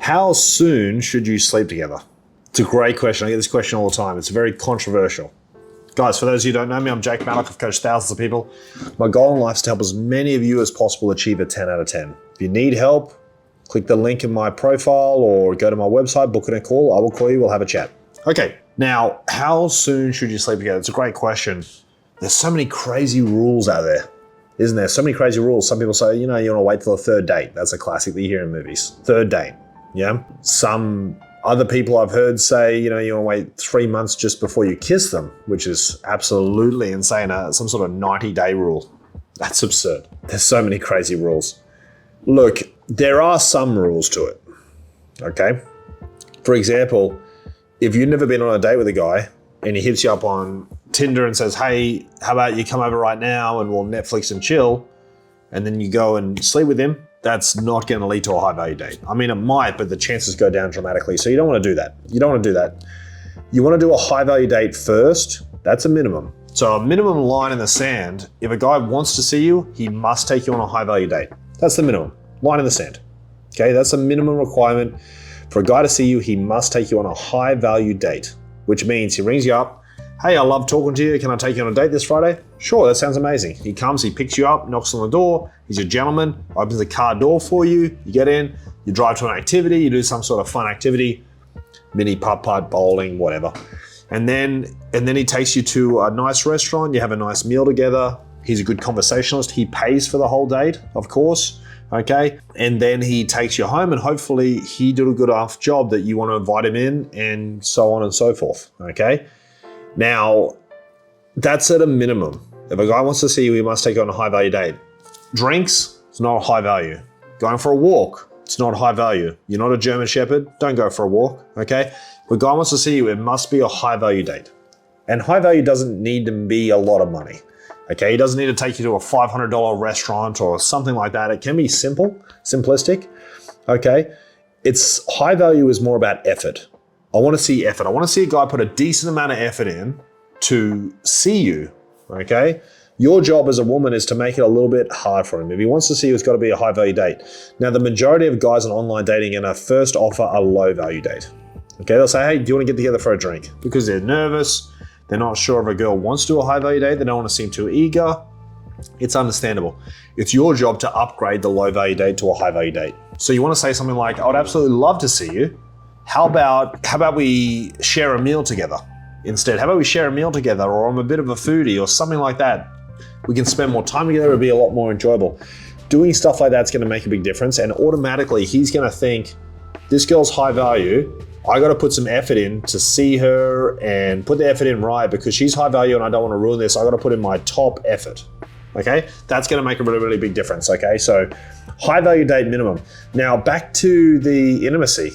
How soon should you sleep together? It's a great question. I get this question all the time. It's very controversial. Guys, for those of you who don't know me, I'm Jake Maddock. I've coached thousands of people. My goal in life is to help as many of you as possible achieve a 10 out of 10. If you need help, click the link in my profile or go to my website, book in a call. I will call you. We'll have a chat. Okay, now, how soon should you sleep together? It's a great question. There's so many crazy rules out there, isn't there? So many crazy rules. Some people say, you want to wait till the third date. That's a classic that you hear in movies. Third date, yeah? Some other people I've heard say, you want to wait 3 months just before you kiss them, which is absolutely insane. Some sort of 90-day rule. That's absurd. There's so many crazy rules. Look, there are some rules to it, okay? For example, if you've never been on a date with a guy and he hits you up on Tinder and says, hey, how about you come over right now and we'll Netflix and chill, and then you go and sleep with him, that's not going to lead to a high-value date. I mean, it might, but the chances go down dramatically. So you don't want to do that. You don't want to do that. You want to do a high-value date first. That's a minimum. So a minimum line in the sand, if a guy wants to see you, he must take you on a high-value date. That's the minimum. Line in the sand. Okay, that's a minimum requirement. For a guy to see you, he must take you on a high-value date, which means he rings you up. Hey, I love talking to you. Can I take you on a date this Friday? Sure, that sounds amazing. He comes, he picks you up, knocks on the door. He's a gentleman, opens the car door for you. You get in, you drive to an activity, you do some sort of fun activity, mini putt-putt, bowling, whatever. And then he takes you to a nice restaurant. You have a nice meal together. He's a good conversationalist. He pays for the whole date, of course. Okay, and then he takes you home and hopefully he did a good enough job that you want to invite him in and so on and so forth, okay? Now, that's at a minimum. If a guy wants to see you, he must take you on a high value date. Drinks, it's not a high value. Going for a walk, it's not high value. You're not a German Shepherd, don't go for a walk, okay? If a guy wants to see you, it must be a high value date. And high value doesn't need to be a lot of money. Okay, he doesn't need to take you to a $500 restaurant or something like that. It can be simple, simplistic, okay? It's high value is more about effort. I want to see effort. I want to see a guy put a decent amount of effort in to see you, okay? Your job as a woman is to make it a little bit hard for him. If he wants to see you, it's got to be a high value date. Now, the majority of guys on online dating are going to first offer a low value date. Okay, they'll say, hey, do you want to get together for a drink? Because they're nervous. They're not sure if a girl wants to do a high value date. They don't want to seem too eager. It's understandable. It's your job to upgrade the low value date to a high value date. So you want to say something like, I would absolutely love to see you. How about we share a meal together instead? How about we share a meal together, or I'm a bit of a foodie or something like that. We can spend more time together. It'll be a lot more enjoyable. Doing stuff like that's going to make a big difference. And automatically he's going to think, this girl's high value. I got to put some effort in to see her and put the effort in right because she's high value and I don't want to ruin this. I got to put in my top effort. Okay, that's going to make a really, really big difference. Okay, so high value date minimum. Now back to the intimacy.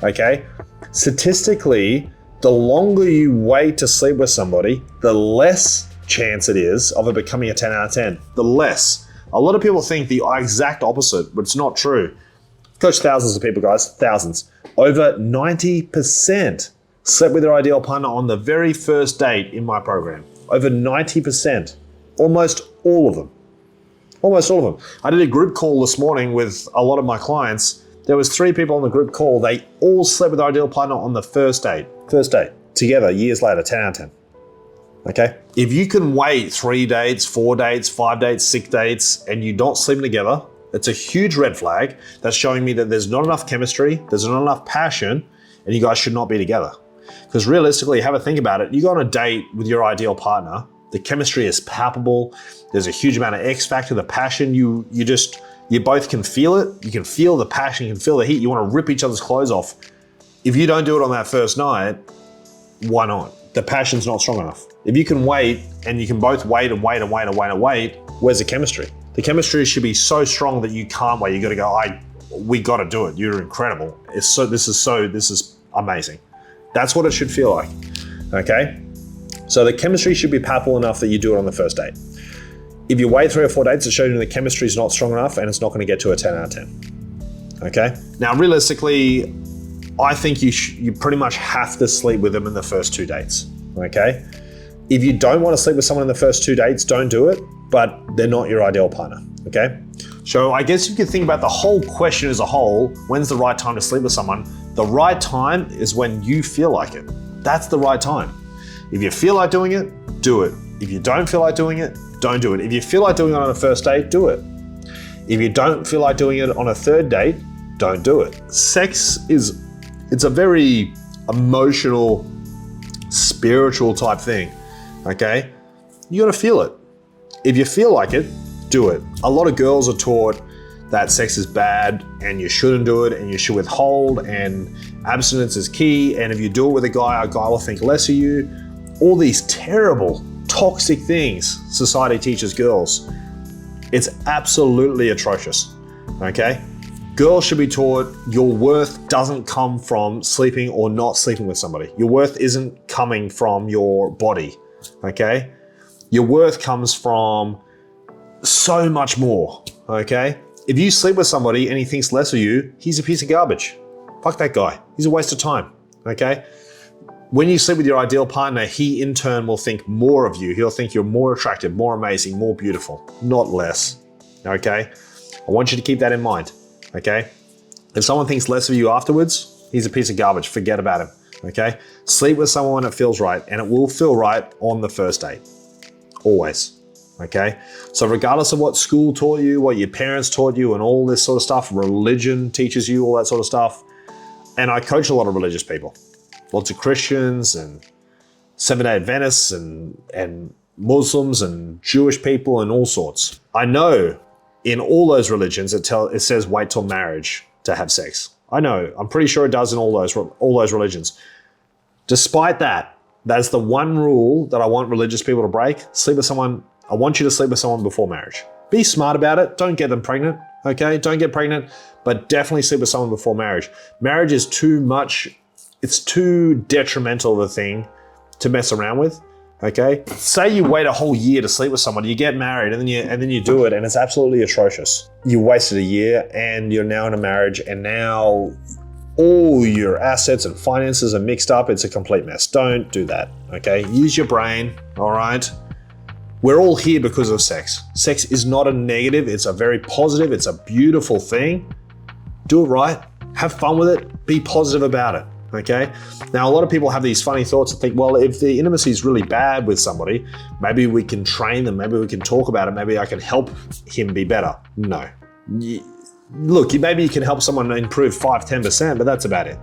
Okay, statistically, the longer you wait to sleep with somebody, the less chance it is of it becoming a 10 out of 10. The less. A lot of people think the exact opposite, but it's not true. Coach thousands of people, guys, thousands. Over 90% slept with their ideal partner on the very first date in my program. Over 90%. Almost all of them. Almost all of them. I did a group call this morning with a lot of my clients. There was 3 people on the group call. They all slept with their ideal partner on the first date. First date. Together, years later, 10 out of 10. Okay? If you can wait 3 dates, 4 dates, 5 dates, 6 dates, and you don't sleep together, it's a huge red flag that's showing me that there's not enough chemistry, there's not enough passion, and you guys should not be together. Because realistically, have a think about it. You go on a date with your ideal partner, the chemistry is palpable, there's a huge amount of X factor, the passion, you both can feel it, you can feel the passion, you can feel the heat, you want to rip each other's clothes off. If you don't do it on that first night, why not? The passion's not strong enough. If you can wait, and you can both wait and wait and wait and wait and wait, where's the chemistry? The chemistry should be so strong that you can't wait. You got to go, we got to do it. You're incredible. This is amazing. That's what it should feel like, okay? So the chemistry should be palpable enough that you do it on the first date. If you wait 3 or 4 dates, it shows you the chemistry is not strong enough and it's not going to get to a 10 out of 10, okay? Now, realistically, I think you pretty much have to sleep with them in the first 2 dates, okay? If you don't want to sleep with someone in the first 2 dates, don't do it, but they're not your ideal partner, okay? So I guess you could think about the whole question as a whole. When's the right time to sleep with someone? The right time is when you feel like it. That's the right time. If you feel like doing it, do it. If you don't feel like doing it, don't do it. If you feel like doing it on a first date, do it. If you don't feel like doing it on a third date, don't do it. Sex it's a very emotional, spiritual type thing, okay? You gotta feel it. If you feel like it, do it. A lot of girls are taught that sex is bad and you shouldn't do it and you should withhold and abstinence is key, and if you do it with a guy will think less of you. All these terrible, toxic things society teaches girls. It's absolutely atrocious, okay? Girls should be taught your worth doesn't come from sleeping or not sleeping with somebody. Your worth isn't coming from your body, okay? Your worth comes from so much more, okay? If you sleep with somebody and he thinks less of you, he's a piece of garbage. Fuck that guy. He's a waste of time, okay? When you sleep with your ideal partner, he in turn will think more of you. He'll think you're more attractive, more amazing, more beautiful, not less, okay? I want you to keep that in mind, okay? If someone thinks less of you afterwards, he's a piece of garbage. Forget about him, okay? Sleep with someone when it feels right, and it will feel right on the first date, always, okay? So regardless of what school taught you, what your parents taught you, and all this sort of stuff, religion teaches you all that sort of stuff, and I coach a lot of religious people. Lots of Christians and Seventh-day Adventists and Muslims and Jewish people and all sorts. I know in all those religions it says wait till marriage to have sex. I know, I'm pretty sure it does in all those religions. Despite that, that's the one rule that I want religious people to break. Sleep with someone. I want you to sleep with someone before marriage. Be smart about it. Don't get them pregnant, okay? Don't get pregnant, but definitely sleep with someone before marriage. Marriage is too much. It's too detrimental of a thing to mess around with, okay? Say you wait a whole year to sleep with someone, you get married and then you do it and it's absolutely atrocious. You wasted a year and you're now in a marriage and now all your assets and finances are mixed up. It's a complete mess. Don't do that, okay? Use your brain, all right? We're all here because of sex. Sex is not a negative. It's a very positive. It's a beautiful thing. Do it right. Have fun with it. Be positive about it. Okay. Now, a lot of people have these funny thoughts and think, well, if the intimacy is really bad with somebody, maybe we can train them. Maybe we can talk about it. Maybe I can help him be better. No. Look, maybe you can help someone improve 5-10%, but that's about it.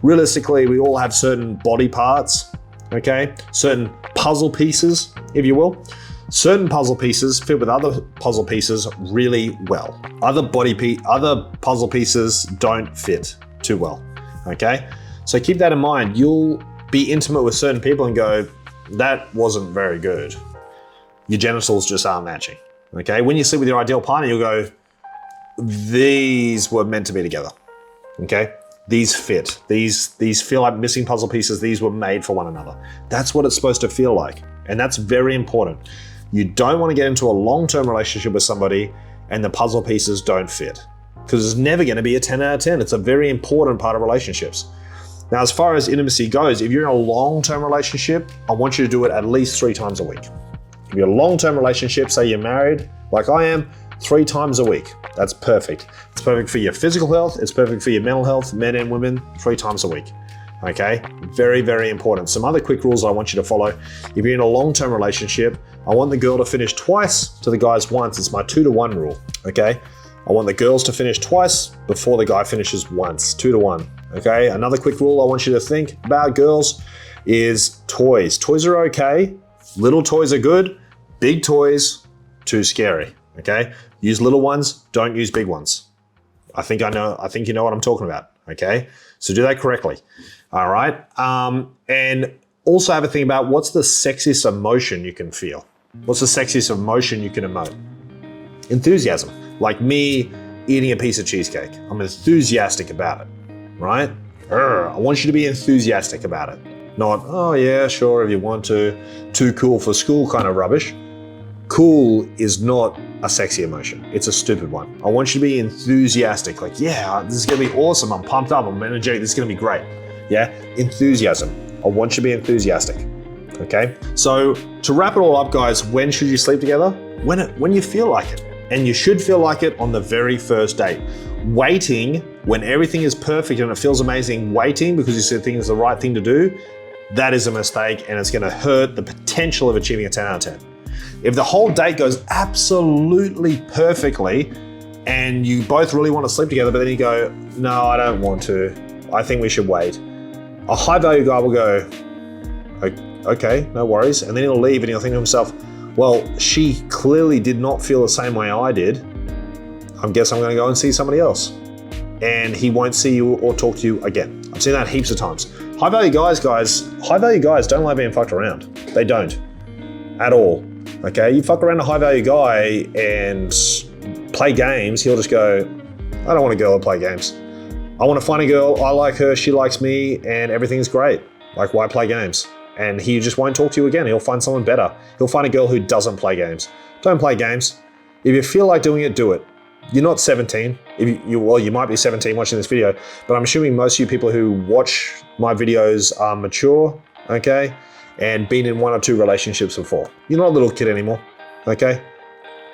Realistically, we all have certain body parts, okay? Certain puzzle pieces, if you will. Certain puzzle pieces fit with other puzzle pieces really well. Other puzzle pieces don't fit too well, okay? So keep that in mind. You'll be intimate with certain people and go, that wasn't very good. Your genitals just aren't matching, okay? When you sleep with your ideal partner, you'll go, these were meant to be together, okay? These fit. These feel like missing puzzle pieces. These were made for one another. That's what it's supposed to feel like, and that's very important. You don't want to get into a long-term relationship with somebody and the puzzle pieces don't fit, because it's never going to be a 10 out of 10. It's a very important part of relationships. Now, as far as intimacy goes, if you're in a long-term relationship, I want you to do it at least 3 times a week. If you're in a long-term relationship, say you're married, like I am, 3 times a week. That's perfect. It's perfect for your physical health. It's perfect for your mental health, men and women, 3 times a week. Okay? Very, very important. Some other quick rules I want you to follow. If you're in a long-term relationship, I want the girl to finish twice to the guys once. It's my 2-to-1 rule. Okay? I want the girls to finish twice before the guy finishes once. 2-to-1. Okay? Another quick rule I want you to think about, girls, is toys. Toys are okay. Little toys are good. Big toys, too scary. Okay? Use little ones, don't use big ones. I think you know what I'm talking about. Okay? So do that correctly. All right? And also have a think about what's the sexiest emotion you can feel. What's the sexiest emotion you can emote? Enthusiasm. Like me eating a piece of cheesecake. I'm enthusiastic about it, right? I want you to be enthusiastic about it. Not, oh yeah, sure, if you want to. Too cool for school kind of rubbish. Cool is not a sexy emotion. It's a stupid one. I want you to be enthusiastic. Like, yeah, this is gonna be awesome. I'm pumped up, I'm energetic, this is gonna be great. Yeah, enthusiasm. I want you to be enthusiastic, okay? So to wrap it all up, guys, when should you sleep together? When you feel like it. And you should feel like it on the very first date. Waiting when everything is perfect and it feels amazing, waiting because you think it's the right thing to do, that is a mistake and it's gonna hurt the potential of achieving a 10 out of 10. If the whole date goes absolutely perfectly and you both really want to sleep together, but then you go, no, I don't want to, I think we should wait. A high value guy will go, okay, no worries. And then he'll leave and he'll think to himself, well, she clearly did not feel the same way I did. I guess I'm gonna go and see somebody else. And he won't see you or talk to you again. I've seen that heaps of times. High value guys don't like being fucked around. They don't, at all. Okay, you fuck around a high value guy and play games, he'll just go, I don't want a girl to play games. I want to find a girl, I like her, she likes me, and everything's great. Like, why play games? And he just won't talk to you again. He'll find someone better. He'll find a girl who doesn't play games. Don't play games. If you feel like doing it, do it. You're not 17. Well, you might be 17 watching this video, but I'm assuming most of you people who watch my videos are mature, okay? And been in 1 or 2 relationships before. You're not a little kid anymore, okay?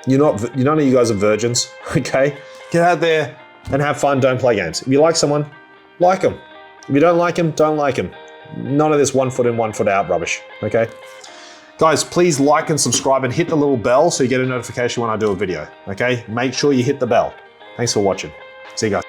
None of you guys are virgins, okay? Get out there and have fun, don't play games. If you like someone, like them. If you don't like them, don't like them. None of this 1 foot in, 1 foot out rubbish, okay? Guys, please like and subscribe and hit the little bell so you get a notification when I do a video, okay? Make sure you hit the bell. Thanks for watching. See you guys.